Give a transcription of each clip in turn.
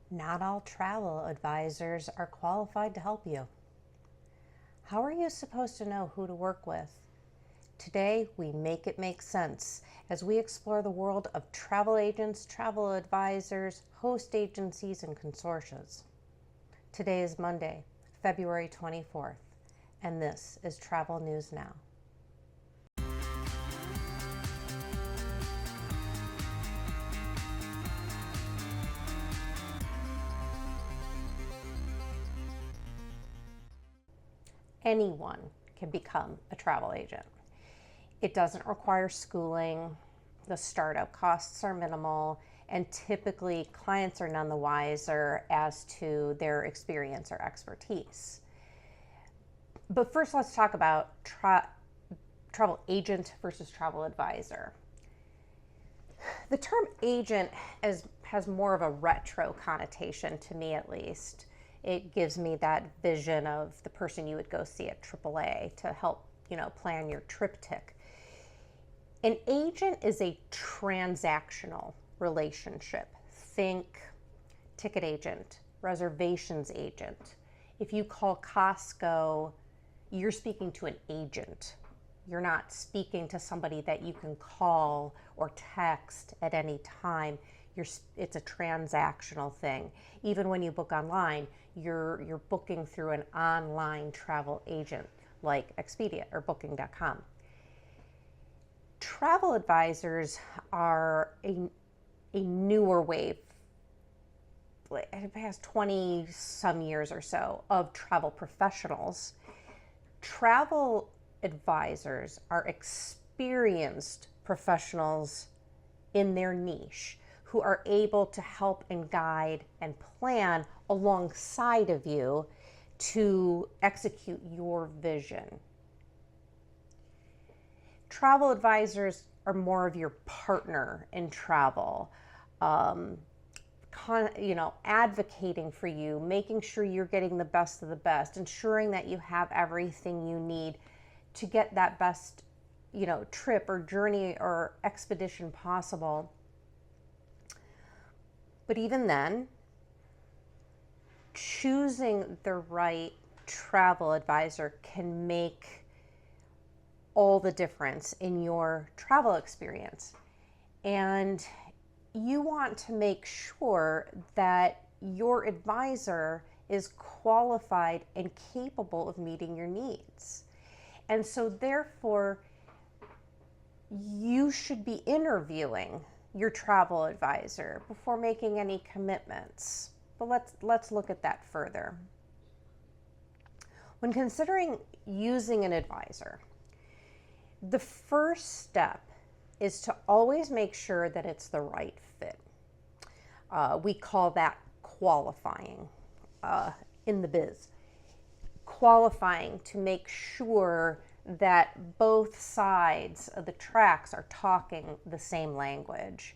Not all travel advisors are qualified to help you. How are you supposed to know who to work with? Today, we make it make sense as we explore the world of travel agents, travel advisors, host agencies, and consortia. Today is Monday, February 24th, and this is Travel News Now. Anyone can become a travel agent. It doesn't require schooling, the startup costs are minimal, and typically clients are none the wiser as to their experience or expertise. But first, let's talk about travel agent versus travel advisor. The term agent has more of a retro connotation, to me at least. It gives me that vision of the person you would go see at AAA to help, plan your triptych. An agent is a transactional relationship. Think ticket agent, reservations agent. If you call Costco, you're speaking to an agent. You're not speaking to somebody that you can call or text at any time. It's a transactional thing. Even when you book online, you're booking through an online travel agent like Expedia or Booking.com. Travel advisors are a newer wave, it has 20 some years or so of travel professionals. Travel advisors are experienced professionals in their niche who are able to help and guide and plan alongside of you to execute your vision. Travel advisors are more of your partner in travel, advocating for you, making sure you're getting the best of the best, ensuring that you have everything you need to get that best, trip or journey or expedition possible. But even then, choosing the right travel advisor can make all the difference in your travel experience. And you want to make sure that your advisor is qualified and capable of meeting your needs. And so therefore, you should be interviewing your travel advisor before making any commitments. But let's look at that further. When considering using an advisor, the first step is to always make sure that it's the right fit. We call that qualifying in the biz. Qualifying to make sure that both sides of the tracks are talking the same language.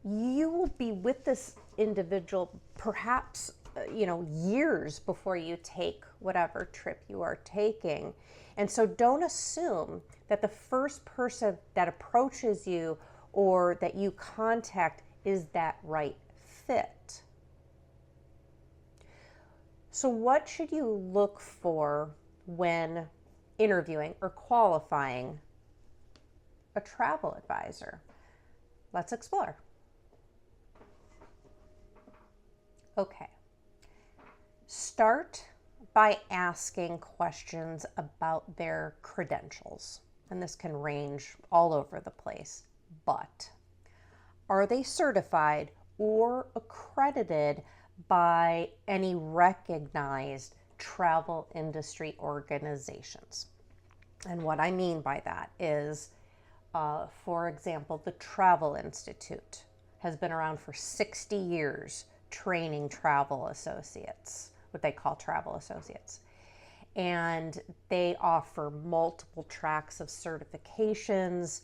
You will be with this individual perhaps years before you take whatever trip you are taking. And so don't assume that the first person that approaches you or that you contact is that right fit. So what should you look for when interviewing or qualifying a travel advisor? Let's explore. Okay. Start by asking questions about their credentials. And this can range all over the place. But are they certified or accredited by any recognized travel industry organizations? And what I mean by that is, for example, the Travel Institute has been around for 60 years training travel associates, what they call travel associates. And they offer multiple tracks of certifications,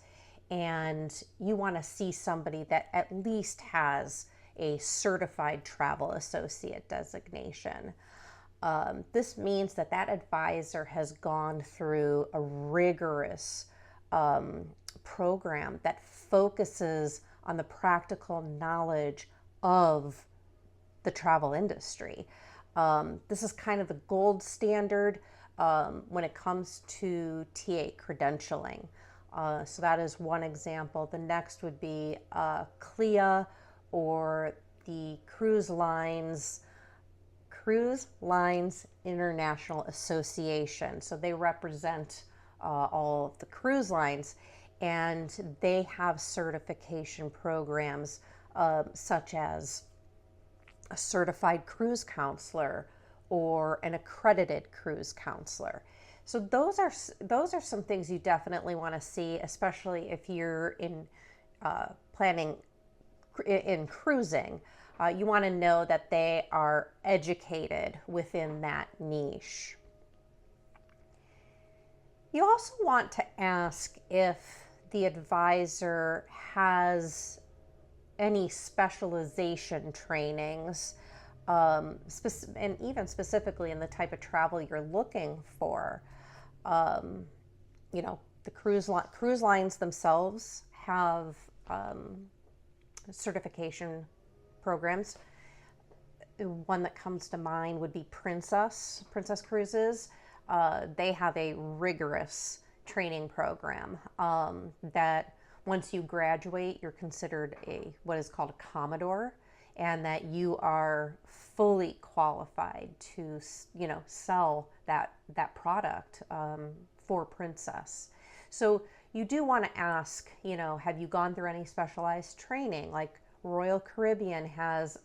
and you want to see somebody that at least has a certified travel associate designation. This means that advisor has gone through a rigorous program that focuses on the practical knowledge of the travel industry. This is kind of the gold standard when it comes to TA credentialing. So that is one example. The next would be CLIA, or the Cruise Lines International Association. So they represent all of the cruise lines, and they have certification programs such as a certified cruise counselor or an accredited cruise counselor. So those are some things you definitely want to see, especially if you're in planning in cruising. You want to know that they are educated within that niche. You also want to ask if the advisor has any specialization trainings, and even specifically in the type of travel you're looking for. The cruise lines themselves have certification programs. One that comes to mind would be Princess Cruises. They have a rigorous training program that once you graduate, you're considered what is called a Commodore, and that you are fully qualified to sell that product for Princess. So you do want to ask, have you gone through any specialized training? Like Royal Caribbean has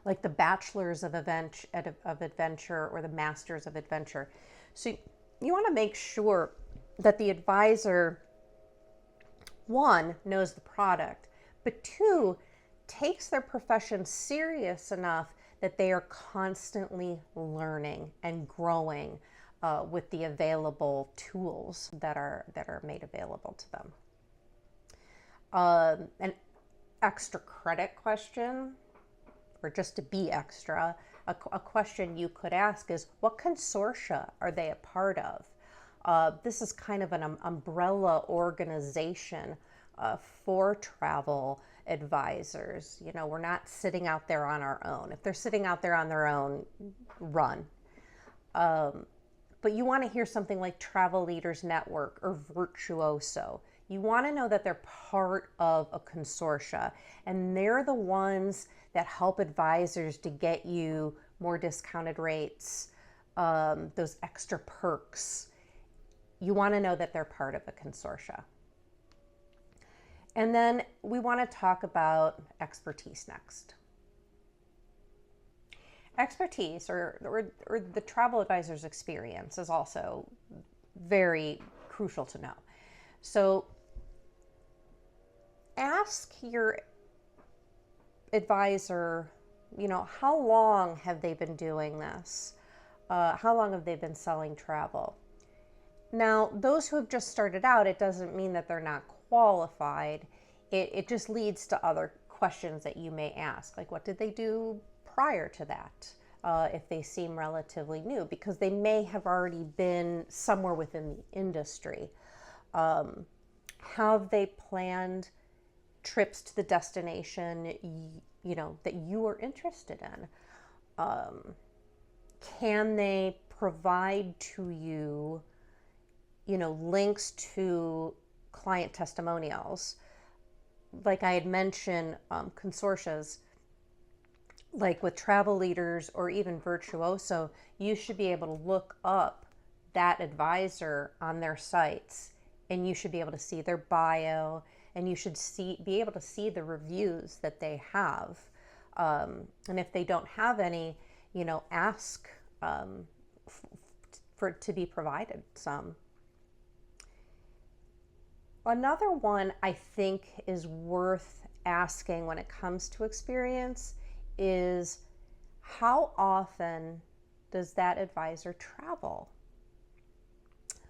like the Bachelors of Adventure or the Masters of Adventure. So you want to make sure that the advisor, one, knows the product, but two, takes their profession serious enough that they are constantly learning and growing with the available tools that are made available to them. An extra credit question, or just to be extra, a question you could ask is, what consortia are they a part of? This is kind of an umbrella organization for travel advisors. We're not sitting out there on our own. If they're sitting out there on their own, run. But you want to hear something like Travel Leaders Network or Virtuoso. You want to know that they're part of a consortia, and they're the ones that help advisors to get you more discounted rates, those extra perks. You want to know that they're part of a consortia. And then we want to talk about expertise next. Expertise, or the travel advisor's experience, is also very crucial to know. So ask your advisor, how long have they been doing this? How long have they been selling travel? Now, those who have just started out, it doesn't mean that they're not qualified. It just leads to other questions that you may ask, like what did they do prior to that, if they seem relatively new, because they may have already been somewhere within the industry. Have they planned trips to the destination that you are interested in? Can they provide to you links to client testimonials? Like I had mentioned, consortias, like with Travel Leaders or even Virtuoso, you should be able to look up that advisor on their sites, and you should be able to see their bio, and you should be able to see the reviews that they have. And if they don't have any, ask for to be provided some. Another one I think is worth asking when it comes to experience is, how often does that advisor travel?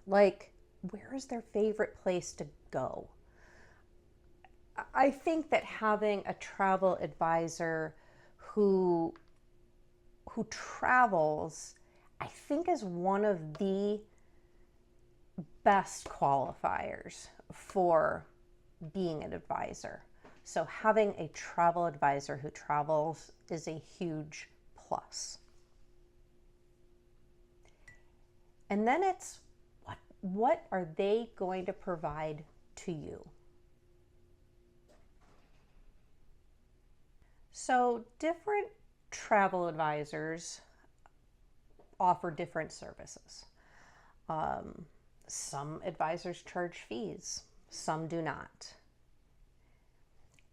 Like, where is their favorite place to go? I think that having a travel advisor who travels, I think, is one of the best qualifiers for being an advisor. So having a travel advisor who travels is a huge plus. And then it's what are they going to provide to you? So different travel advisors offer different services. Some advisors charge fees, some do not.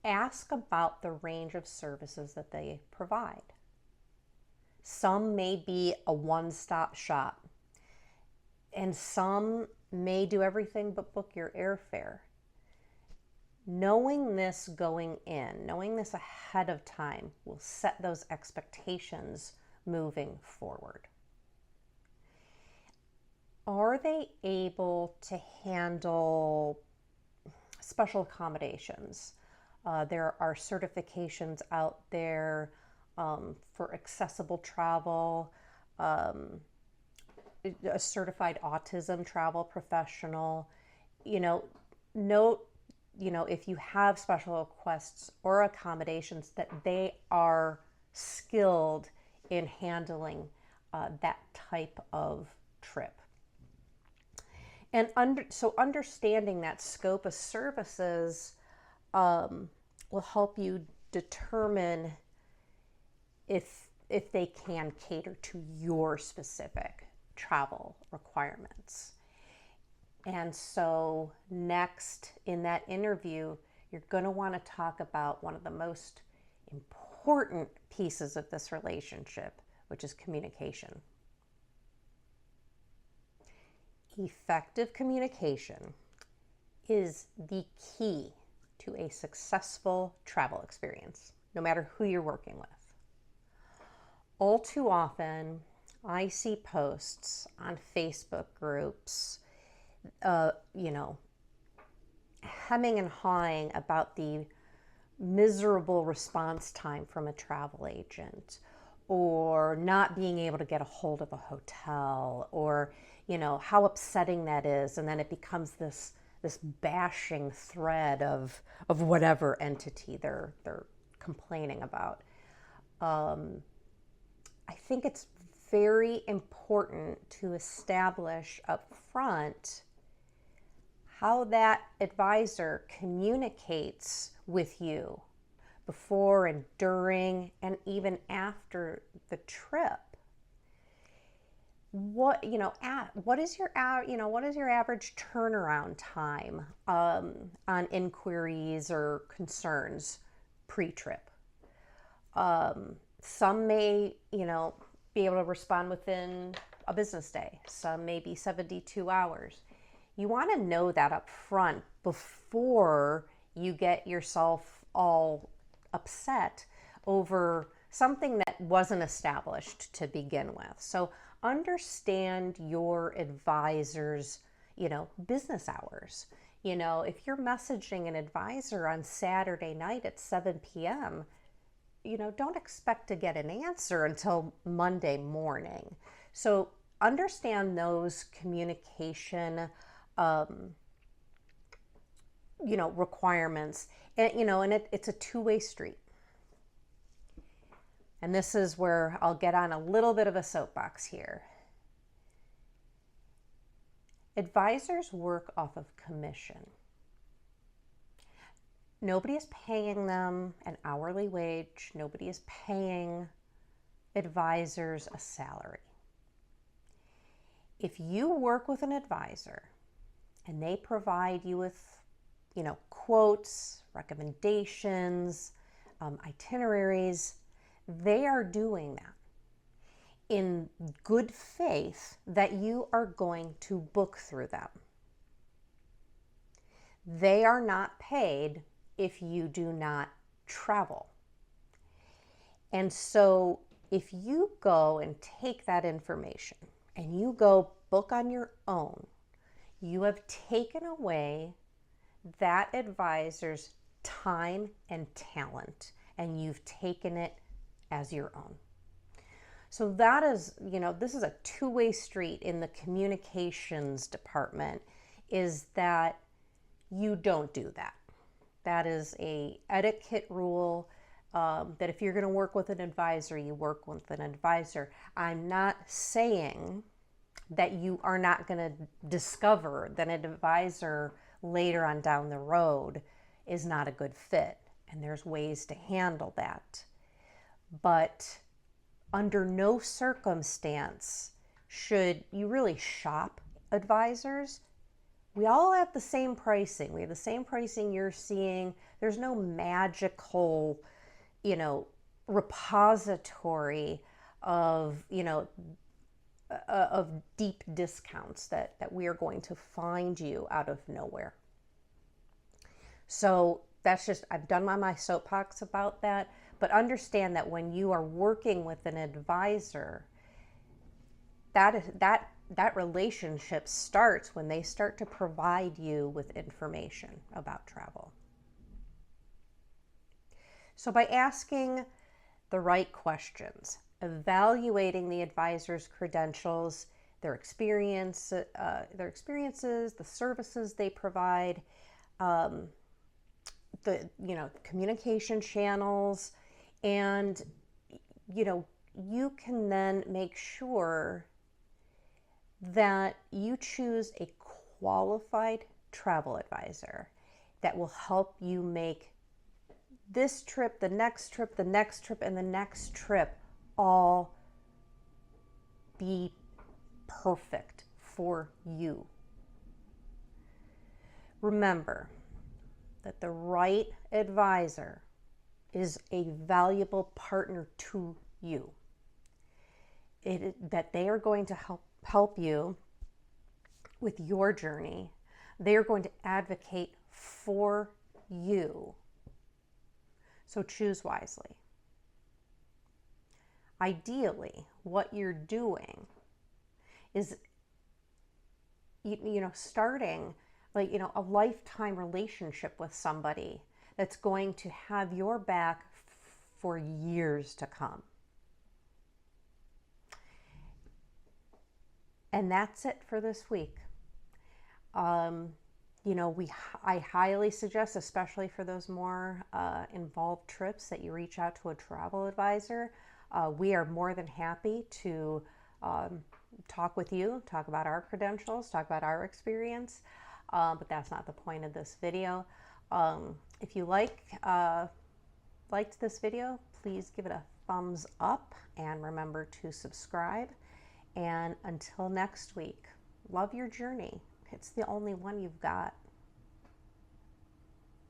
Ask about the range of services that they provide. Some may be a one-stop shop, and some may do everything but book your airfare. Knowing this going in, knowing this ahead of time, will set those expectations moving forward. Are they able to handle special accommodations? There are certifications out there for accessible travel, a certified autism travel professional. Note, if you have special requests or accommodations, that they are skilled in handling that type of trip. And so understanding that scope of services will help you determine if they can cater to your specific travel requirements. And so next in that interview, you're going to want to talk about one of the most important pieces of this relationship, which is communication. Effective communication is the key to a successful travel experience, no matter who you're working with. All too often, I see posts on Facebook groups, hemming and hawing about the miserable response time from a travel agent, or not being able to get a hold of a hotel, or how upsetting that is, and then it becomes this bashing thread of whatever entity they're complaining about. I think it's very important to establish up front how that advisor communicates with you before and during and even after the trip. What is your average turnaround time on inquiries or concerns pre-trip? Some may be able to respond within a business day. Some may be 72 hours. You want to know that up front before you get yourself all upset over something that wasn't established to begin with. So understand your advisor's, business hours. If you're messaging an advisor on Saturday night at 7 p.m., don't expect to get an answer until Monday morning. So understand those communication, requirements, and it's a two-way street. And this is where I'll get on a little bit of a soapbox here. Advisors work off of commission. Nobody is paying them an hourly wage. Nobody is paying advisors a salary. If you work with an advisor and they provide you with, quotes, recommendations, itineraries, they are doing that in good faith that you are going to book through them. They are not paid if you do not travel. And so if you go and take that information and you go book on your own, you have taken away that advisor's time and talent, and you've taken it as your own. So that is, this is a two-way street in the communications department, is that you don't do that. That is a etiquette rule, that if you're going to work with an advisor, you work with an advisor. I'm not saying that you are not going to discover that an advisor later on down the road is not a good fit, and there's ways to handle that. But under no circumstance should you really shop advisors. We all have the same pricing. We have the same pricing you're seeing. There's no magical, repository of, of deep discounts that we are going to find you out of nowhere. So that's just, I've done my soapbox about that, but understand that when you are working with an advisor, that relationship starts when they start to provide you with information about travel. So by asking the right questions, evaluating the advisor's credentials, their experiences, the services they provide, the communication channels, and you can then make sure that you choose a qualified travel advisor that will help you make this trip, the next trip, the next trip, and the next trip all be perfect for you. Remember that the right advisor is a valuable partner to you. That they are going to help you with your journey. They are going to advocate for you. So choose wisely. Ideally, what you're doing is, starting a lifetime relationship with somebody that's going to have your back for years to come. And that's it for this week. I highly suggest, especially for those more involved trips, that you reach out to a travel advisor. We are more than happy to talk with you, talk about our credentials, talk about our experience, but that's not the point of this video. If you liked this video, please give it a thumbs up and remember to subscribe. And until next week, love your journey. It's the only one you've got.